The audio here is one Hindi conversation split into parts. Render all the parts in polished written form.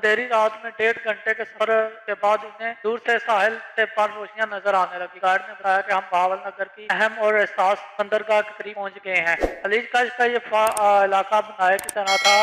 अंधेरी रात में 1.5 घंटे के सफर के बाद इन्हें दूर से साहिल से पर रोशनियां नजर आने लगी। गार्ड ने बताया कि हम बहावल नगर की अहम और एहसास बंदरगाह के करीब पहुंच गए हैं। खलीज कश का ये इलाका बनाए की तरह था,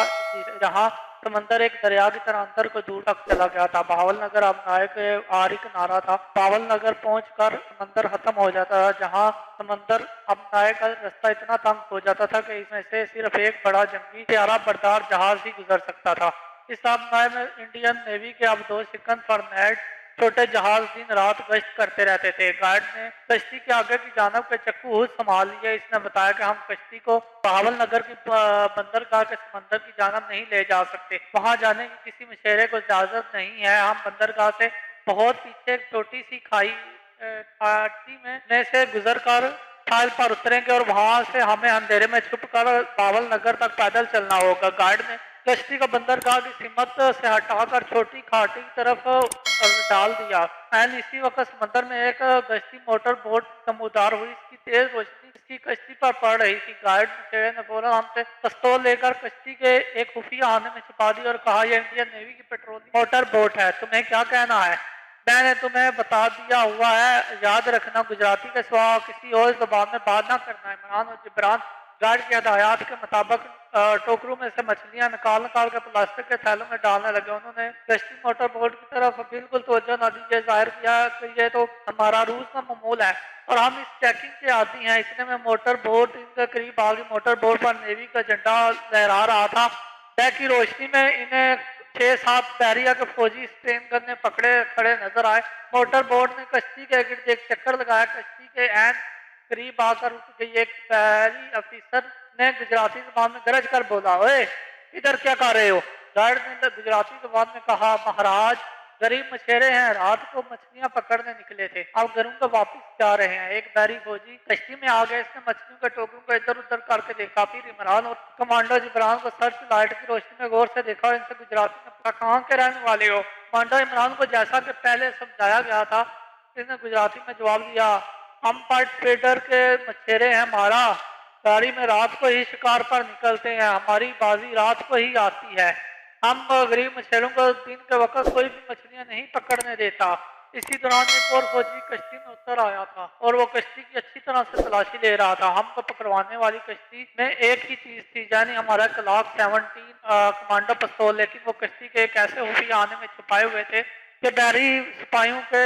जहाँ समंदर एक दरिया की तरह अंदर को दूर तक चला गया था। बहावल नगर अब नायक के आरी किनारा था। बहावल नगर पहुंचकर समंदर खत्म हो जाता था, जहां समंदर अब नायक का रास्ता इतना तंग हो जाता था कि इसमें से सिर्फ एक बड़ा जंगी प्यारा बरदार जहाज ही गुजर सकता था। इस आबनाए में इंडियन नेवी के अब 2 सिकंद फॉर्मेट छोटे जहाज दिन रात गश्त करते रहते थे। गार्ड ने कश्ती के आगे की जानब के चक्कू संभाल लिए। इसने बताया कि हम कश्ती को बहावल नगर की बंदरगाह के समंदर की जानब नहीं ले जा सकते। वहां जाने की किसी मशेरे को इजाजत नहीं है। हम बंदरगाह से बहुत पीछे एक छोटी सी घाटी में से गुजर कर खाल पर उतरेंगे और वहां से हमें अंधेरे में छुप कर बहावल नगर तक पैदल चलना होगा। गार्ड ने कश्ती को बंदरगाह की सीमत से हटाकर छोटी घाटी की तरफ डाल दिया। एन इसी वक्त समंदर में एक गश्ती मोटर बोट नमूदार हुई। इसकी तेज रोशनी इसकी कश्ती पर पड़ रही थी। गार्ड ने बोला हमसे पिस्तौल लेकर कश्ती के एक खुफिया आने में छुपा दी और कहा यह इंडियन नेवी की पेट्रोलिंग मोटर बोट है, तुम्हें क्या कहना है? मैंने तुम्हें बता दिया हुआ है, याद रखना गुजराती के सिवा किसी और जबान में बात ना करना है। इमरान और जिब्रान गार्ड की हदायत के मुताबिक टोकरों में से मछलियां निकाल निकाल कर प्लास्टिक के थैलों में डालने लगे। उन्होंने कश्ती मोटर बोट की तरफ बिल्कुल तवज्जो न दी। ये जाहिर किया कि ये तो हमारा रूस का मामूल है और हम इस चेकिंग के आदी हैं। इतने में मोटर बोट इनके करीब आ गई। मोटर बोट पर नेवी का झंडा लहरा रहा था। डैक की रोशनी में इन्हें 6-7 बैरिया के फौजी स्ट्रेन करने पकड़े खड़े नजर आए। मोटर बोट ने कश्ती के गिर्द एक चक्कर लगाया। कश्ती के एन करीब आकर रुक गई। एक बहरी अफसर ने गुजराती जबान में गरज कर बोला, ओए इधर क्या कर रहे हो? गार्ड ने गुजराती जबान में कहा, महाराज गरीब मछेरे हैं, रात को मछलियां पकड़ने निकले थे, अब घरों को वापस जा रहे हैं। एक बहरी फौजी कश्ती में आ गए। इसने मछलियों के टोकरों को इधर उधर करके देखा। फिर इमरान और कमांडो जिब्रान को सर्च लाइट की रोशनी में गौर से देखा और इनसे गुजराती में पूछा, कहाँ के रहने वाले हो? कमांडो इमरान को जैसा कि पहले समझाया गया था इसने गुजराती में जवाब दिया, हम पर ट्रेडर के मछेरे हैं हमारा, गाड़ी में रात को ही शिकार पर निकलते हैं, हमारी बाजी रात को ही आती है। हम गरीब मछेरों को दिन के वक्त कोई भी मछलियां नहीं पकड़ने देता। इसी दौरान एक और फौजी कश्ती में उतर आया था और वो कश्ती की अच्छी तरह से तलाशी ले रहा था। हमको पकड़वाने वाली कश्ती में एक ही चीज थी, यानी हमारा क्लॉक 17 कमांडो पिस्तौल। लेकिन वो कश्ती के एक ऐसे खुफिया आने में छुपाए हुए थे कि बहरी सिपाहियों के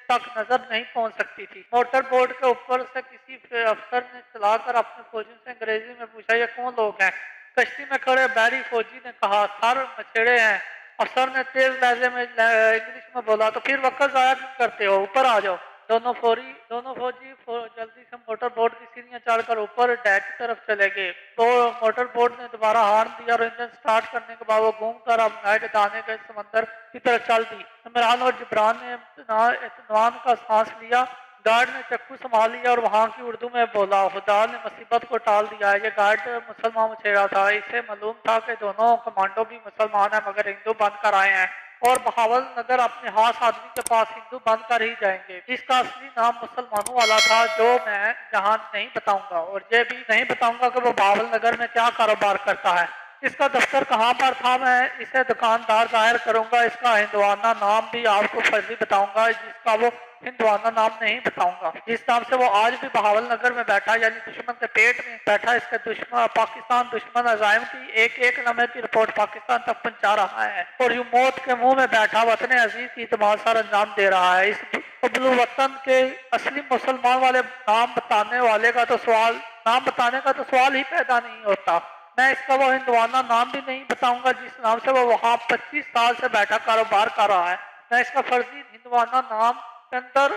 तक नजर नहीं पहुंच सकती थी। मोटर बोट के ऊपर से किसी अफसर ने चलाकर अपने फौजियों से अंग्रेजी में पूछा, ये कौन लोग हैं? कश्ती में खड़े बहरी फौजी ने कहा, सर मछेड़े हैं। अफसर ने तेज लहजे में इंग्लिश में बोला, तो फिर वक्त जाया क्यों करते हो, ऊपर आ जाओ। दोनों फौजी जल्दी से मोटर बोट की सीढ़ियां चढ़कर ऊपर डेक की तरफ चले गए। तो मोटर बोट ने दोबारा हॉर्न दिया और इंजन स्टार्ट करने के बाद वो घूमकर अब नए के दाने के समंदर की तरफ चल दी। इमरान और जिब्रान ने इत्मीनान का सांस लिया। गार्ड ने चक्कू संभाल लिया और वहां की उर्दू में बोला, खुदा ने मुसीबत को टाल दिया। ये गार्ड मुसलमान मछेरा था। इसे मालूम था कि दोनों कमांडो भी मुसलमान हैं मगर हिंदू बनकर आए हैं और बहावल नगर अपने खास आदमी के पास हिंदू बनकर ही जाएंगे। इसका असली नाम मुसलमानों वाला था, जो मैं जहां नहीं बताऊंगा, और ये भी नहीं बताऊंगा कि वो बहावल नगर में क्या कारोबार करता है। इसका दफ्तर कहाँ पर था, मैं इसे दुकानदार जाहिर करूंगा। इसका हिंदुआना नाम भी आपको फर्जी बताऊंगा, जिसका वो हिंदुआना नाम नहीं बताऊंगा। जिस नाम से वो आज भी बहावल नगर में बैठा, यानी दुश्मन के पेट में बैठा, इसके दुश्मन पाकिस्तान दुश्मन अजायम की एक एक लम्हे की रिपोर्ट पाकिस्तान तक पहुंचा रहा है और यूं मौत के मुंह में बैठा वतन अजीज की तमाशा अंजाम दे रहा है। इस अबलू वतन के असली मुसलमान वाले नाम बताने का तो सवाल ही पैदा नहीं होता। मैं इसका वो हिंदुआना नाम भी नहीं बताऊंगा जिस नाम से वो वहां 25 साल से बैठा कारोबार कर रहा है। मैं इसका फर्जी हिंदुआना नाम के अंदर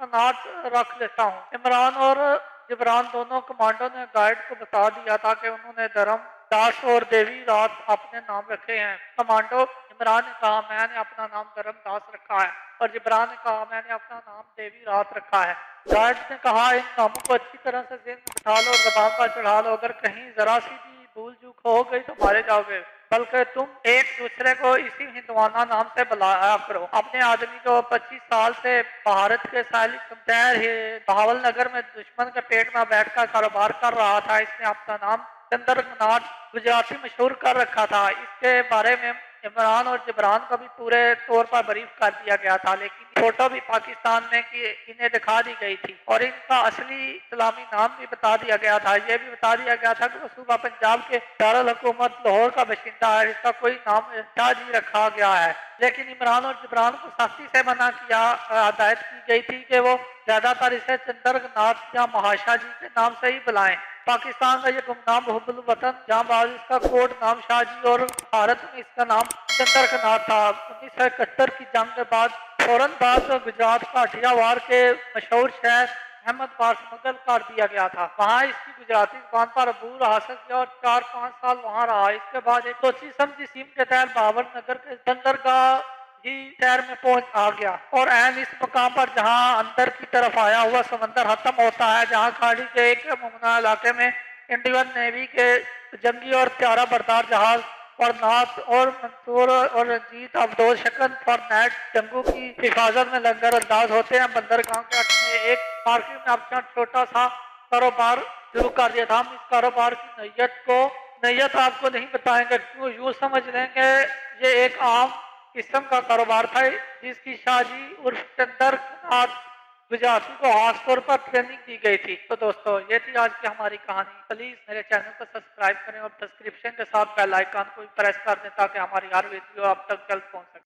नाट रख लेता हूँ। इमरान और जिब्रान दोनों कमांडो ने गाइड को बता दिया था कि उन्होंने धर्म दास और देवी रात अपने नाम रखे हैं। कमांडो इमरान ने कहा, मैंने अपना नाम धर्म दास रखा है, और जिब्रान ने कहा, मैंने अपना नाम देवी रात रखा है। गार्ड ने कहा, इन नामों को अच्छी तरह से ज़हन में बिठा लो और जबान पर चढ़ा लो, अगर कहीं जरा सी भी भूल चूक हो गई तो मारे जाओगे। बल्कि तुम एक दूसरे को इसी हिंदुआना नाम से बुलाया करो। अपने आदमी को 25 साल से भारत के साहिल बहावल नगर में दुश्मन के पेट में बैठकर कारोबार कर रहा था। इसने अपना नाम चंद्रनाथ गुजराती मशहूर कर रखा था। इसके बारे में इमरान और जिब्रान को भी पूरे तौर पर ब्रीफ कर दिया गया था, लेकिन फोटो भी पाकिस्तान में कि इन्हें दिखा दी गई थी और इनका असली इस्लामी नाम भी बता दिया गया था। यह भी बता दिया गया था कि वो सूबा पंजाब के दारुल हुकूमत लाहौर का बाशिंदा है, जिसका कोई नाम शाहजी रखा गया है। लेकिन इमरान और जिब्रान को सख्ती से मना किया, हदायत की गई थी कि वो ज्यादातर इसे चंद्रनाथ या महाशाह जी के नाम से ही बुलाएं। पाकिस्तान का ये गुमनाम हुब्बुल वतन जहां इसका कोड नाम शाहजी और भारत में इसका नाम चंद्रनाथ था। 1971 की जंग के बाद फौरन बाद गुजरात काठियावाड़ के मशहूर शहर अहमदाबाद मुगल कर दिया गया था। वहाँ इसकी गुजराती जुबान पर अबूर हासिल किया और 4-5 साल वहाँ रहा। इसके बाद एक सोची समझी स्कीम के तहत बाबर नगर के बंदरगाह ही शहर में पहुंच आ गया और एन इस मकाम पर जहां अंदर की तरफ आया हुआ समंदर खत्म होता है, जहां खाड़ी के एक मुमना इलाके में इंडियन नेवी के जंगी और त्यारा बरदार जहाज और नाथ और मंसूर और रंजीत अवधोज शकन और नेट जंगू की हिफाजत में लंगर अंदाज होते हैं। बंदरगाह के अपने एक मार्केट में अपना छोटा सा कारोबार शुरू कर दिया था। हम इस कारोबार की नैयत आपको नहीं बताएंगे, क्यों यूँ समझ लेंगे ये एक आम किस्म का कारोबार था जिसकी शाहजी उर्फ चंद्रनाथ गुजराती को खास तौर पर ट्रेनिंग दी गई थी। तो दोस्तों ये थी आज की हमारी कहानी। प्लीज मेरे चैनल को सब्सक्राइब करें और डिस्क्रिप्शन के साथ बेल आइकन को प्रेस कर दें ताकि हमारी हर वीडियो आप तक जल्द पहुंच सके।